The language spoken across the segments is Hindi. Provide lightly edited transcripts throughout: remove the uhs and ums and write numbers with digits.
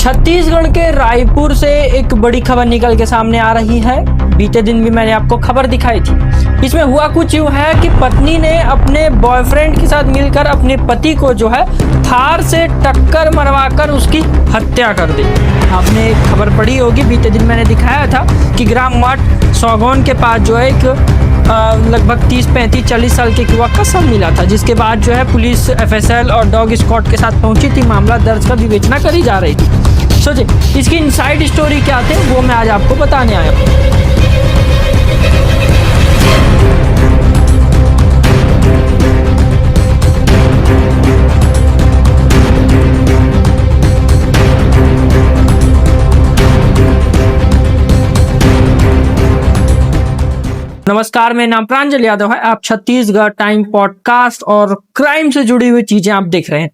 छत्तीसगढ़ के रायपुर से एक बड़ी खबर निकल के सामने आ रही है। बीते दिन भी मैंने आपको खबर दिखाई थी। इसमें हुआ कुछ यूं है कि पत्नी ने अपने बॉयफ्रेंड के साथ मिलकर अपने पति को जो है थार से टक्कर मरवाकर उसकी हत्या कर दी। आपने खबर पढ़ी होगी, बीते दिन मैंने दिखाया था कि ग्राम मठ सौगौन के पास जो है एक लगभग 30, 35, 40 साल के युवक का शव मिला था, जिसके बाद जो है पुलिस एफएसएल और डॉग स्क्वाड के साथ पहुंची थी। मामला दर्ज कर विवेचना करी जा रही थी। सोचिए इसकी इनसाइड स्टोरी क्या थे, वो मैं आज आपको बताने आया हूँ। नमस्कार, मेरा नाम प्रांजल यादव है। आप छत्तीसगढ़ टाइम पॉडकास्ट और क्राइम से जुड़ी हुई चीजें आप देख रहे हैं।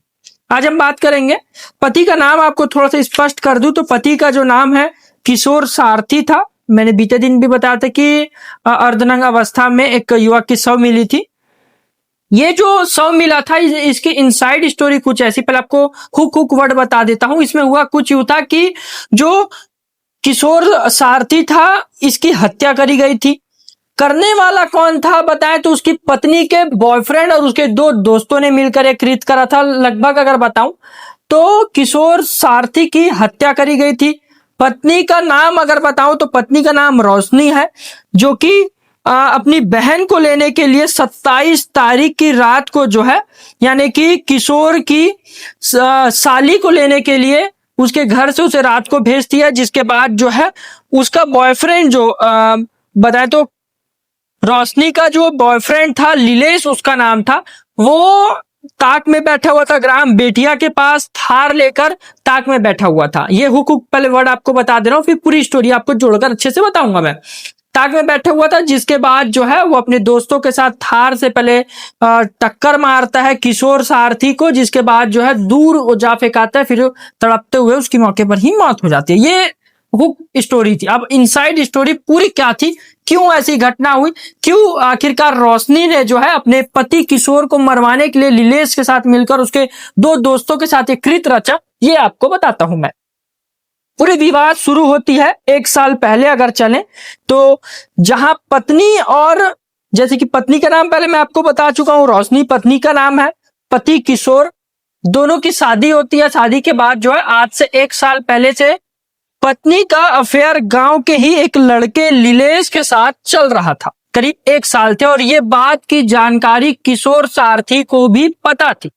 आज हम बात करेंगे, पति का नाम आपको थोड़ा सा स्पष्ट कर दूं तो पति का जो नाम है किशोर सारथी था। मैंने बीते दिन भी बताया था कि अर्धनग्न अवस्था में एक युवक की शव मिली थी। ये जो शव मिला था इसकी इनसाइड स्टोरी कुछ ऐसी, पहले आपको हुक वर्ड बता देता हूं। इसमें हुआ कुछ यूं था कि जो किशोर सारथी था इसकी हत्या करी गई थी। करने वाला कौन था बताएं तो उसकी पत्नी के बॉयफ्रेंड और उसके दो दोस्तों ने मिलकर एक कृत्य करा था। लगभग अगर बताऊं तो किशोर सारथी की हत्या करी गई थी। पत्नी का नाम अगर बताऊं तो पत्नी का नाम रोशनी है, जो कि अपनी बहन को लेने के लिए 27 तारीख की रात को जो है, यानी कि किशोर की साली को लेने के लिए उसके घर से उसे रात को भेज दिया। जिसके बाद जो है उसका बॉयफ्रेंड जो बताए तो रोशनी का जो बॉयफ्रेंड था लीलेश उसका नाम था, वो ताक में बैठा हुआ था। ग्राम बेटिया के पास थार लेकर ताक में बैठा हुआ था। ये हुक पहले वर्ड आपको बता दे रहा हूं, फिर पूरी स्टोरी आपको जोड़कर अच्छे से बताऊंगा मैं। ताक में बैठा हुआ था, जिसके बाद जो है वो अपने दोस्तों के साथ थार से पहले टक्कर मारता है किशोर सारथी को, जिसके बाद जो है दूर जा फेंकाता है, फिर तड़पते हुए उसकी मौके पर ही मौत हो जाती है। ये हुक स्टोरी थी। अब इनसाइड स्टोरी पूरी क्या थी, क्यों ऐसी घटना हुई, क्यों आखिरकार रोशनी ने जो है अपने पति किशोर को मरवाने के लिए लीलेश के साथ मिलकर उसके दो दोस्तों के साथ एक कृत्य रचा, ये आपको बताता हूं मैं। पूरी विवाद शुरू होती है 1 साल पहले अगर चले तो, जहां पत्नी और जैसे कि पत्नी का नाम पहले मैं आपको बता चुका हूं, रोशनी पत्नी का नाम है, पति किशोर, दोनों की शादी होती है। शादी के बाद जो है आज से 1 साल पहले से पत्नी का अफेयर गांव के ही एक लड़के लीलेश के साथ चल रहा था। करीब 1 साल थे और ये बात की जानकारी किशोर सारथी को भी पता थी।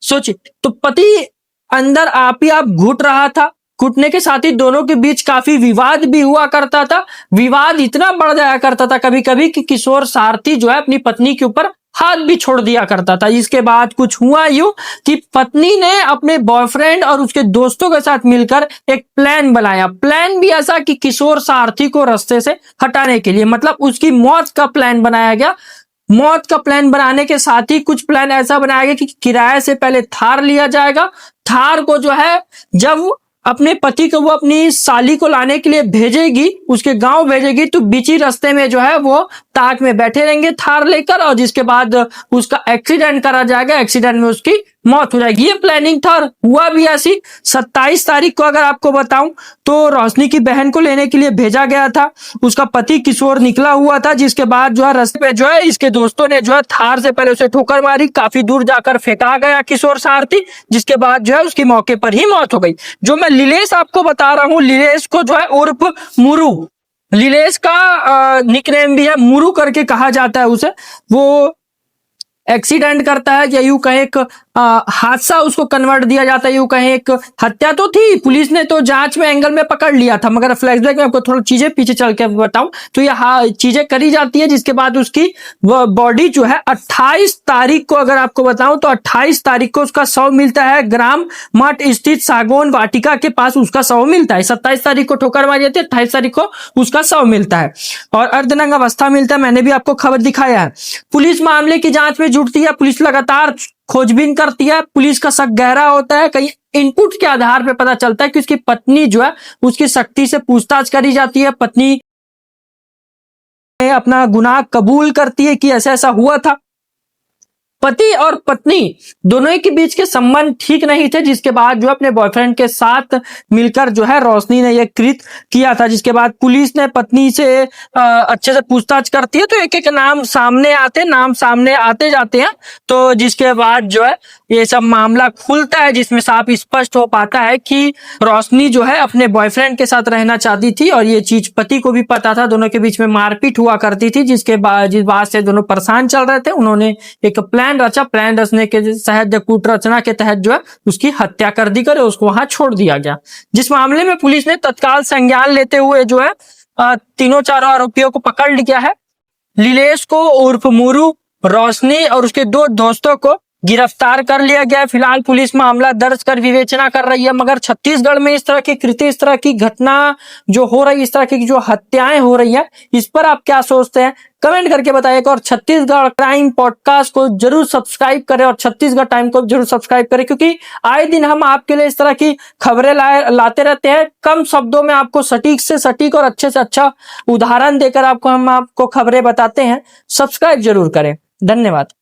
सोचिए, तो पति अंदर आप ही आप घुट रहा था। घुटने के साथ ही दोनों के बीच काफी विवाद भी हुआ करता था। विवाद इतना बढ़ जाया करता था कभी कभी कि किशोर सारथी जो है अपनी पत्नी के ऊपर हाथ भी छोड़ दिया करता था। इसके बाद कुछ हुआ यूं कि पत्नी ने अपने बॉयफ्रेंड और उसके दोस्तों के साथ मिलकर एक प्लान बनाया। प्लान भी ऐसा कि किशोर सारथी को रास्ते से हटाने के लिए, मतलब उसकी मौत का प्लान बनाया गया। मौत का प्लान बनाने के साथ ही कुछ प्लान ऐसा बनाया गया कि किराए से पहले थार लिया जाएगा। थार को जो है जब अपने पति को वो अपनी साली को लाने के लिए भेजेगी, उसके गांव भेजेगी, तो बीच ही रास्ते में जो है वो ताक में बैठे रहेंगे थार लेकर, और जिसके बाद उसका एक्सीडेंट करा जाएगा। एक्सीडेंट में उसकी मौत हो जाएगी। ये प्लानिंग था। हुआ भी ऐसी। 27 तारीख को अगर आपको बताऊं तो रोशनी की बहन को लेने के लिए भेजा गया था। उसका पति किशोर निकला हुआ था, जिसके बाद जो है रास्ते पे जो है इसके दोस्तों ने जो है थार से पहले उसे ठोकर मारी, काफी दूर जाकर फेंका गया किशोर सारथी, जिसके बाद जो है उसकी मौके पर ही मौत हो गई। जो मैं लीलेश आपको बता रहा हूं, लीलेश को जो है उर्फ मुरू, लीलेश का निकनेम भी है, मुरू करके कहा जाता है उसे। वो एक्सीडेंट करता है, या यूं कहें एक हादसा उसको कन्वर्ट दिया जाता है, यूं कहें एक हत्या तो थी। पुलिस ने तो जांच में एंगल में पकड़ लिया था, मगर फ्लैशबैक में आपको थोड़ा चीजें पीछे चल के बताऊं तो ये चीजें करी जाती है। जिसके बाद उसकी बॉडी जो है 28 तारीख को अगर आपको बताऊं तो 28 तारीख को उसका शव मिलता है। ग्राम मठ स्थित सागौन वाटिका के पास उसका शव मिलता है। 27 तारीख को ठोकर मारी जाती है, 28 तारीख को उसका शव मिलता है और अर्धनग्न अवस्था मिलता है। मैंने भी आपको खबर दिखाया है। पुलिस मामले की जांच में जुटती है। पुलिस लगातार खोजबीन करती है। पुलिस का शक गहरा होता है। कई इनपुट के आधार पर पता चलता है कि उसकी पत्नी जो है उसकी सख्ती से पूछताछ करी जाती है। पत्नी अपना गुनाह कबूल करती है कि ऐसा ऐसा हुआ था। पति और पत्नी दोनों ही के बीच के संबंध ठीक नहीं थे, जिसके बाद जो अपने बॉयफ्रेंड के साथ मिलकर जो है रोशनी ने यह कृत्य किया था। जिसके बाद पुलिस ने पत्नी से अच्छे से पूछताछ करती है, तो एक एक नाम सामने आते जाते हैं। तो जिसके बाद जो है ये सब मामला खुलता है, जिसमें साफ स्पष्ट हो पाता है कि रोशनी जो है अपने बॉयफ्रेंड के साथ रहना चाहती थी और ये चीज पति को भी पता था। दोनों के बीच में मारपीट हुआ करती थी, जिस बात से दोनों परेशान चल रहे थे। उन्होंने एक प्लान रचने के तहत, कूट रचना के तहत जो है उसकी हत्या कर दी कर उसको वहां छोड़ दिया गया। जिस मामले में पुलिस ने तत्काल संज्ञान लेते हुए जो है तीनों चारों आरोपियों को पकड़ लिया है। लीलेश को उर्फ मुरू, रोशनी और उसके 2 दोस्तों को गिरफ्तार कर लिया गया है। फिलहाल पुलिस मामला दर्ज कर विवेचना कर रही है। मगर छत्तीसगढ़ में इस तरह की कृत्य, इस तरह की घटना जो हो रही है, इस तरह की जो हत्याएं हो रही है, इस पर आप क्या सोचते हैं कमेंट करके बताइएगा। और छत्तीसगढ़ क्राइम पॉडकास्ट को जरूर सब्सक्राइब करें और छत्तीसगढ़ टाइम को जरूर सब्सक्राइब करें, क्योंकि आए दिन हम आपके लिए इस तरह की खबरें लाते रहते हैं। कम शब्दों में आपको सटीक से सटीक और अच्छे से अच्छा उदाहरण देकर हम आपको खबरें बताते हैं। सब्सक्राइब जरूर करें। धन्यवाद।